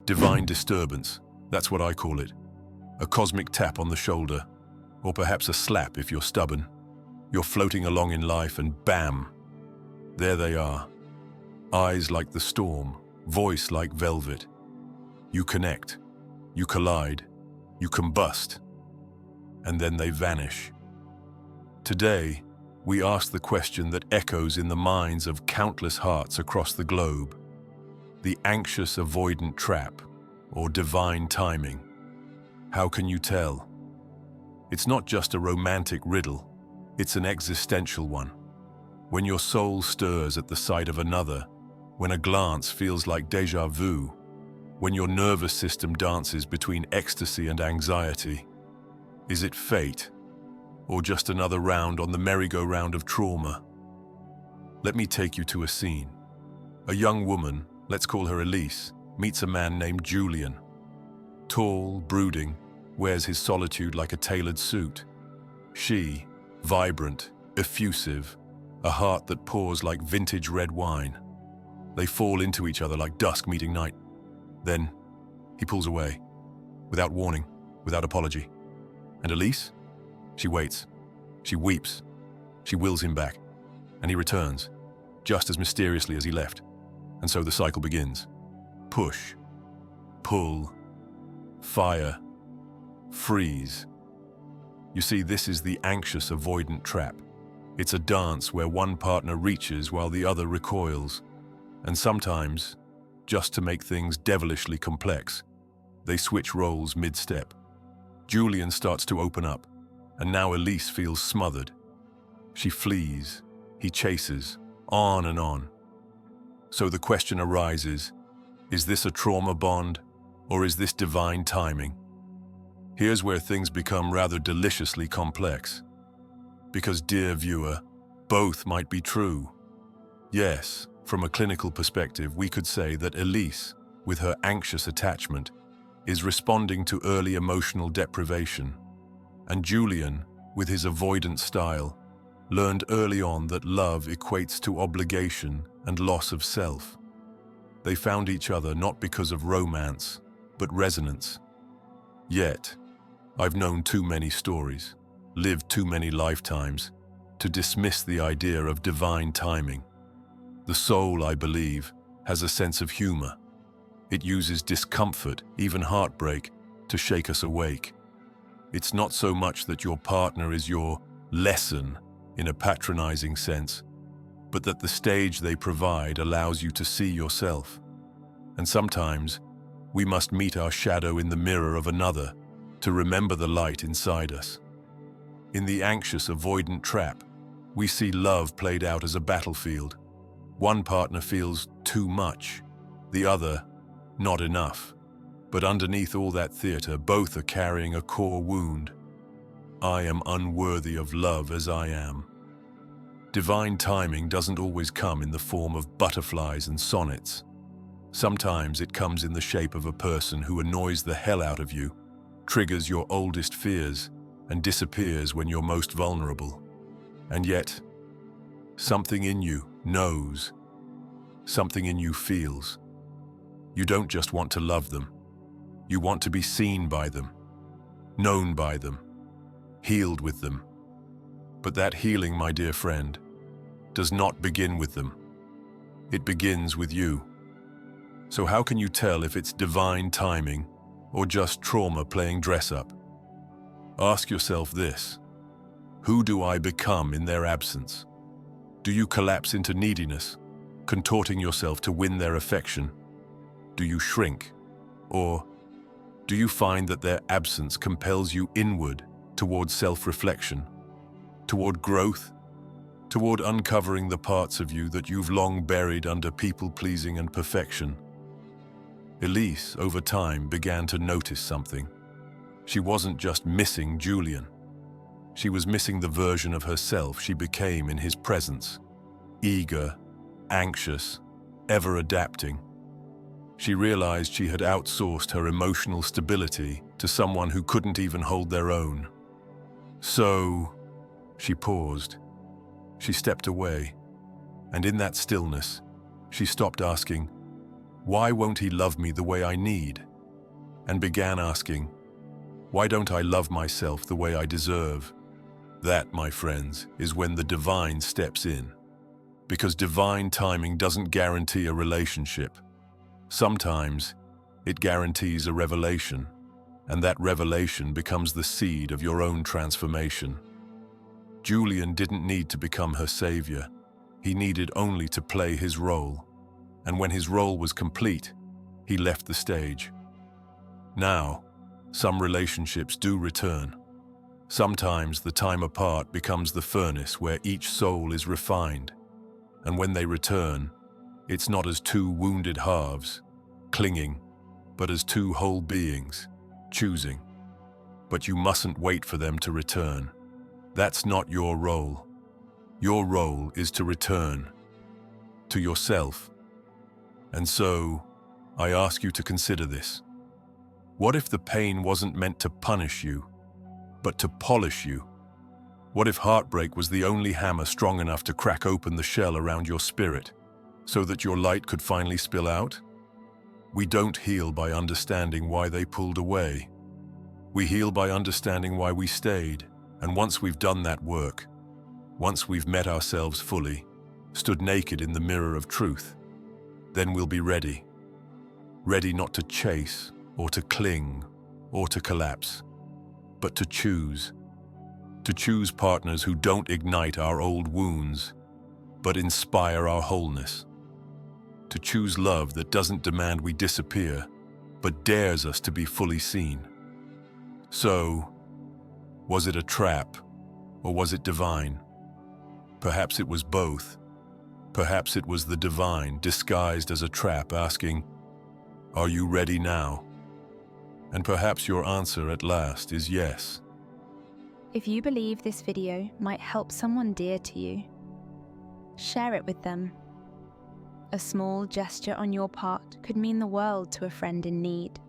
Divine disturbance, that's what I call it. A cosmic tap on the shoulder, or perhaps a slap if you're stubborn. You're floating along in life and bam, there they are. Eyes like the storm, voice like velvet. You connect, you collide, you combust, and then they vanish. Today, we ask the question that echoes in the minds of countless hearts across the globe: the anxious-avoidant trap, or divine timing. How can you tell? It's not just a romantic riddle, it's an existential one. When your soul stirs at the sight of another, when a glance feels like déjà vu, when your nervous system dances between ecstasy and anxiety, is it fate, or just another round on the merry-go-round of trauma? Let me take you to a scene. A young woman, let's call her Elise, meets a man named Julian. Tall, brooding, wears his solitude like a tailored suit. She, vibrant, effusive, a heart that pours like vintage red wine. They fall into each other like dusk meeting night. Then, he pulls away, without warning, without apology. And Elise? She waits. She weeps. She wills him back. And he returns, just as mysteriously as he left. And so the cycle begins. Push, pull, fire, freeze. You see, this is the anxious-avoidant trap. It's a dance where one partner reaches while the other recoils. And sometimes, just to make things devilishly complex, they switch roles mid-step. Julian starts to open up, and now Elise feels smothered. She flees, he chases, on and on. So the question arises, is this a trauma bond, or is this divine timing? Here's where things become rather deliciously complex. Because, dear viewer, both might be true. Yes, from a clinical perspective, we could say that Elise, with her anxious attachment, is responding to early emotional deprivation. And Julian, with his avoidant style, learned early on that love equates to obligation and loss of self. They found each other not because of romance, but resonance. Yet, I've known too many stories, lived too many lifetimes, to dismiss the idea of divine timing. The soul, I believe, has a sense of humor. It uses discomfort, even heartbreak, to shake us awake. It's not so much that your partner is your lesson in a patronizing sense, but that the stage they provide allows you to see yourself. And sometimes, we must meet our shadow in the mirror of another to remember the light inside us. In the anxious-avoidant trap, we see love played out as a battlefield. One partner feels too much, the other not enough. But underneath all that theater, both are carrying a core wound. I am unworthy of love as I am. Divine timing doesn't always come in the form of butterflies and sonnets. Sometimes it comes in the shape of a person who annoys the hell out of you, triggers your oldest fears, and disappears when you're most vulnerable. And yet, something in you knows. Something in you feels. You don't just want to love them. You want to be seen by them, known by them, healed with them. But that healing, my dear friend, does not begin with them. It begins with you. So how can you tell if it's divine timing or just trauma playing dress-up? Ask yourself this: who do I become in their absence? Do you collapse into neediness, contorting yourself to win their affection? Do you shrink? Or do you find that their absence compels you inward toward self-reflection, toward growth, toward uncovering the parts of you that you've long buried under people-pleasing and perfection? Elise, over time, began to notice something. She wasn't just missing Julian. She was missing the version of herself she became in his presence. Eager, anxious, ever adapting. She realized she had outsourced her emotional stability to someone who couldn't even hold their own. So, she paused. She stepped away. And in that stillness, she stopped asking, Why won't he love me the way I need? And began asking, why don't I love myself the way I deserve? That, my friends, is when the divine steps in. Because divine timing doesn't guarantee a relationship. Sometimes it guarantees a revelation, and that revelation becomes the seed of your own transformation. Julian didn't need to become her savior. He needed only to play his role. And when his role was complete, he left the stage. Now, some relationships do return. Sometimes the time apart becomes the furnace where each soul is refined. And when they return, it's not as two wounded halves, clinging, but as two whole beings, choosing. But you mustn't wait for them to return. That's not your role. Your role is to return to yourself. And so, I ask you to consider this. What if the pain wasn't meant to punish you, but to polish you? What if heartbreak was the only hammer strong enough to crack open the shell around your spirit, so that your light could finally spill out? We don't heal by understanding why they pulled away. We heal by understanding why we stayed, and once we've done that work, once we've met ourselves fully, stood naked in the mirror of truth, then we'll be ready. Ready not to chase, or to cling, or to collapse, but to choose. To choose partners who don't ignite our old wounds, but inspire our wholeness. To choose love that doesn't demand we disappear, but dares us to be fully seen. So, was it a trap, or was it divine? Perhaps it was both. Perhaps it was the divine disguised as a trap asking, "Are you ready now?" And perhaps your answer at last is yes. If you believe this video might help someone dear to you, share it with them. A small gesture on your part could mean the world to a friend in need.